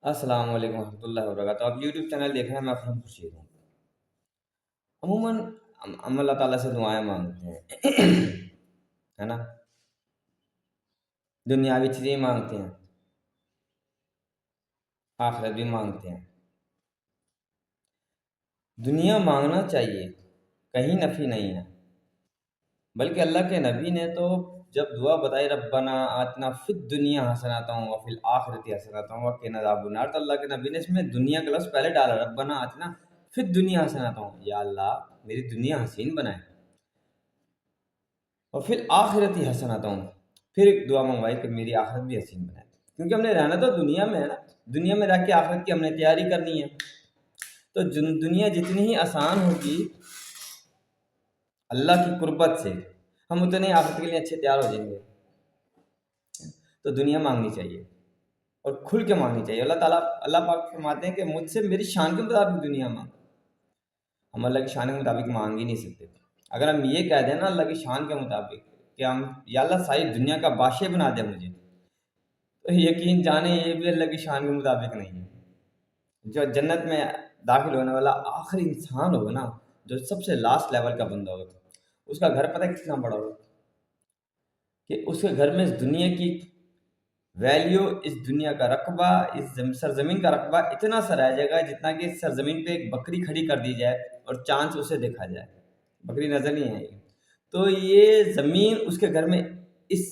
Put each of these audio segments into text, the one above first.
अस्सलाम वालेकुम रहमतुल्लाहि व बरकातहू। आप यूट्यूब चैनल देख रहे हैं, मैं अफरम खुर्शीद हूँ। अमूमन हम अल्लाह ताला से दुआएं मांगते हैं है ना। दुनियावी चीज़ें मांगते हैं, आखिरत भी मांगते हैं। दुनिया मांगना चाहिए, कहीं नफ़ी नहीं है। बल्कि अल्लाह के नबी ने तो जब दुआ बताई, रब्बना आतना फिद दुनिया हसनतम व फिल आखिरती हसनतम व क़िना अज़ाबन्नार, तो अल्लाह के नबी ने इसमें दुनिया का लफ्ज़ पहले डाला, रब्बना आतना फिद दुनिया हसनतम, या अल्लाह मेरी दुनिया हसीन बनाए, और फिर आखिरती हसनतम, फिर एक दुआ मंगवाई कि मेरी आखिरत भी हसीन बनाए। क्योंकि हमने रहना तो दुनिया में है ना, दुनिया में रह के आखिरत की हमने तैयारी करनी है। तो दुनिया जितनी ही आसान होगी अल्लाह की कुर्बत से, हम उतने आखिरत के लिए अच्छे तैयार हो जाएंगे। तो दुनिया मांगनी चाहिए और खुल के मांगनी चाहिए। अल्लाह पाक फरमाते हैं कि मुझसे मेरी शान के मुताबिक दुनिया मांगो। हम अल्लाह की शान के मुताबिक मांग ही नहीं सकते। अगर हम ये कह दें ना अल्लाह की शान के मुताबिक कि हम या अल्लाह सारी दुनिया का बादशाह बना दे मुझे, तो यकीन जाने ये भी अल्लाह की शान के मुताबिक नहीं है। जो जन्नत में दाखिल होने वाला आखिरी इंसान होगा ना, जो सबसे लास्ट लेवल का बंदा होगा, उसका घर पता है कितना बड़ा होगा कि उसके घर में इस दुनिया की वैल्यू, इस दुनिया का रकबा, सरजमीन का रकबा इतना सा रह जाएगा जितना कि इस सरजमीन पे एक बकरी खड़ी कर दी जाए और चांद से उसे देखा जाए, बकरी नजर नहीं आएगी। तो ये ज़मीन उसके घर में इस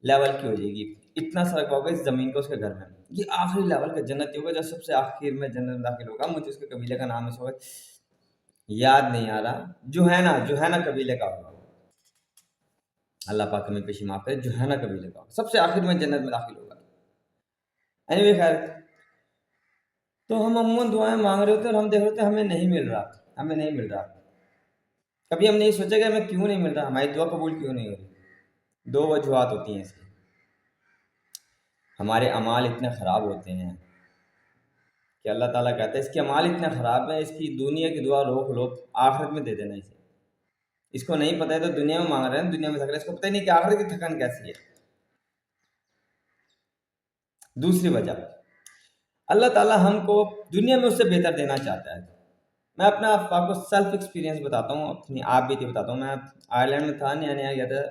लेवल की हो जाएगी, इतना सा रकबा होगा इस ज़मीन का उसके घर में। ये आखिरी लेवल का जन्नती होगा, जो सबसे आखिर में जन्नत में दाखिल होगा। मुझे उसके कबीले का नाम इस वक्त याद नहीं आ रहा, जुहैना कबीले का होगा। अल्लाह पाक हमें पेशी माफ करे, जुहैना कबीले का होगा, सबसे आखिर में जन्नत में दाखिल होगा। एनीवे खैर, तो हम अमूमन दुआएं मांग रहे होते हैं और हम देख रहे होते हैं हमें नहीं मिल रहा, हमें नहीं मिल रहा। कभी हमने ये सोचा कि हमें क्यों नहीं मिल रहा, हमारी दुआ कबूल क्यों नहीं हो रही। दो वजूहत होती हैं इसकी। हमारे अमाल इतने ख़राब होते हैं कि अल्लाह ताला कहता है इसके अमाल इतने ख़राब हैं, इसकी दुनिया की दुआ रोक लो, आखिरत में दे देना इसे। इसको नहीं पता है तो दुनिया में मांग रहे हैं, दुनिया में थक रहे हैं, इसको पता ही नहीं कि आखिरत की थकन कैसी है। दूसरी वजह, अल्लाह ताला हमको दुनिया में उससे बेहतर देना चाहता है। मैं अपना आपको सेल्फ एक्सपीरियंस बताता हूँ, अपनी आप बीती बताता हूँ। मैं आयरलैंड में था, नया नया गया था,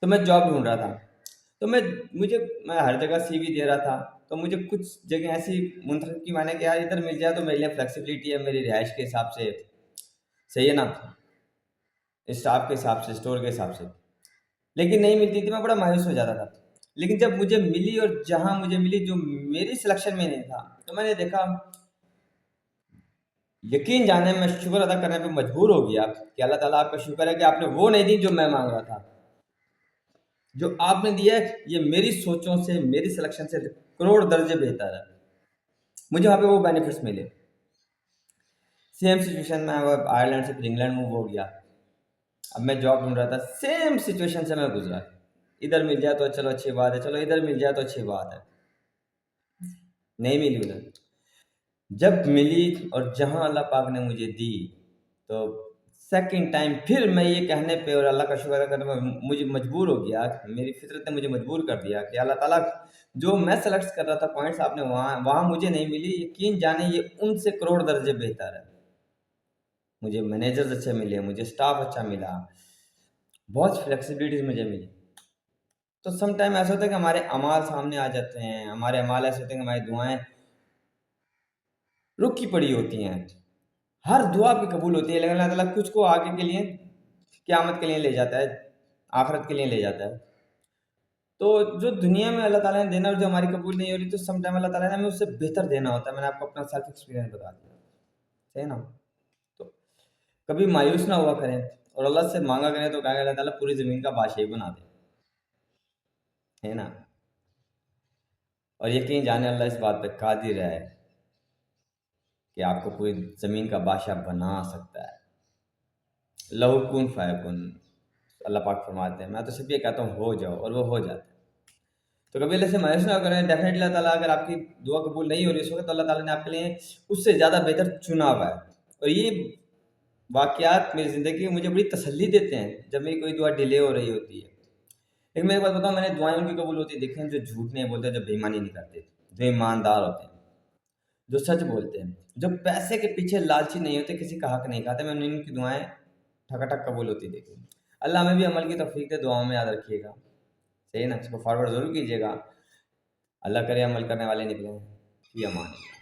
तो मैं जॉब ढूंढ रहा था। तो मैं हर जगह सीवी दे रहा था। तो मुझे कुछ जगह ऐसी मुंतखब की, मैंने कि यार इधर मिल जाए तो मेरे लिए फ्लेक्सिबिलिटी है, मेरी रिहाइश के हिसाब से सही है ना, स्टाफ के हिसाब से, स्टोर के हिसाब से। लेकिन नहीं मिलती थी, मैं बड़ा मायूस हो जाता था। लेकिन जब मुझे मिली, और जहाँ मुझे मिली जो मेरी सिलेक्शन में नहीं था, तो मैंने देखा, यकीन जाने मैं शुक्र अदा करने पे मजबूर हो गया कि अल्लाह ताला आपका शुक्र है कि आपने वो नहीं दी जो मैं मांग रहा था। जो आपने दिया है ये मेरी सोचों से, मेरी सिलेक्शन से करोड़ दर्जे बेहतर है। मुझे वहाँ पे वो बेनिफिट्स मिले। सेम सिचुएशन में अब आयरलैंड से फिर इंग्लैंड मूव हो गया। अब मैं जॉब ढूंढ रहा था, सेम सिचुएशन से मैं गुजरा। इधर मिल जाए तो चलो अच्छी बात है, चलो इधर मिल जाए तो अच्छी बात है। नहीं मिली उधर। जब मिली और जहाँ अल्लाह पाक ने मुझे दी, तो सेकंड टाइम फिर मैं ये कहने पे और अल्लाह का शुक्र अदा करने में मुझे मजबूर हो गया। मेरी फितरत ने मुझे मजबूर कर दिया कि अल्लाह ताला, जो मैं सेलेक्ट कर रहा था पॉइंट्स, आपने वहाँ वहाँ मुझे नहीं मिली, यकीन जाने ये उनसे करोड़ दर्जे बेहतर है। मुझे मैनेजर्स अच्छे मिले, मुझे स्टाफ अच्छा मिला, बहुत फ्लेक्सिबिलिटीज मुझे मिली। तो सम टाइम ऐसा होता है कि हमारे अमाल सामने आ जाते हैं, हमारे अमाल ऐसे होते हैं कि हमारी दुआएं रुकी पड़ी होती हैं। हर दुआ भी कबूल होती है, लेकिन अल्लाह ताला कुछ को आगे के लिए, क़यामत के लिए ले जाता है, आखिरत के लिए ले जाता है। तो जो दुनिया में अल्लाह ताला ने देना और जो हमारी कबूल नहीं हो रही, तो सम टाइम अल्लाह ताला ने हमें उससे बेहतर देना होता है। मैंने आपको अपना सेल्फ एक्सपीरियंस बता दिया, सही है ना। तो कभी मायूस ना हुआ करें और अल्लाह से मांगा करें, तो कहेंगे अल्लाह ताला पूरी ज़मीन का बादशाह बना दे, है ना। और यकीन जाने अल्लाह इस बात पे कादिर है कि आपको पूरी ज़मीन का बादशाह बना सकता है। लहू कुन फ़यकुन, अल्लाह पाक फरमाते हैं, मैं तो सिर्फ ये कहता हूँ हो जाओ, और वो हो जाता है। तो कभी अल्लाह से मायूस ना करें। डेफिनेटली अल्लाह ताला, अगर आपकी दुआ कबूल नहीं हो रही इस वक्त, तो अल्लाह ताला ने आपके लिए उससे ज़्यादा बेहतर चुना हुआ है। और ये वाक़यात मेरी ज़िंदगी में मुझे बड़ी तसल्ली देते हैं जब मेरी कोई दुआ डिले हो रही होती है। लेकिन मैं एक बात बताऊँ, मैंने दुआएँ उनकी कबूल होती देखी हैं जो झूठ नहीं बोलते, जो बेईमानी नहीं करते, جو ایماندار ہوتے ہیں، جو سچ بولتے ہیں، جو پیسے کے پیچھے لالچی نہیں ہوتے، کسی کا حق نہیں کھاتے، میں نے ان کی دعائیں ٹھکا قبول ہوتی دیکھی۔ اللہ ہمیں بھی عمل کی توفیق دے، دعاؤں میں یاد رکھیے گا، صحیح نا، اس کو فارورڈ ضرور کیجیے گا، اللہ کرے عمل کرنے والے نکلیں، فی امان اللہ۔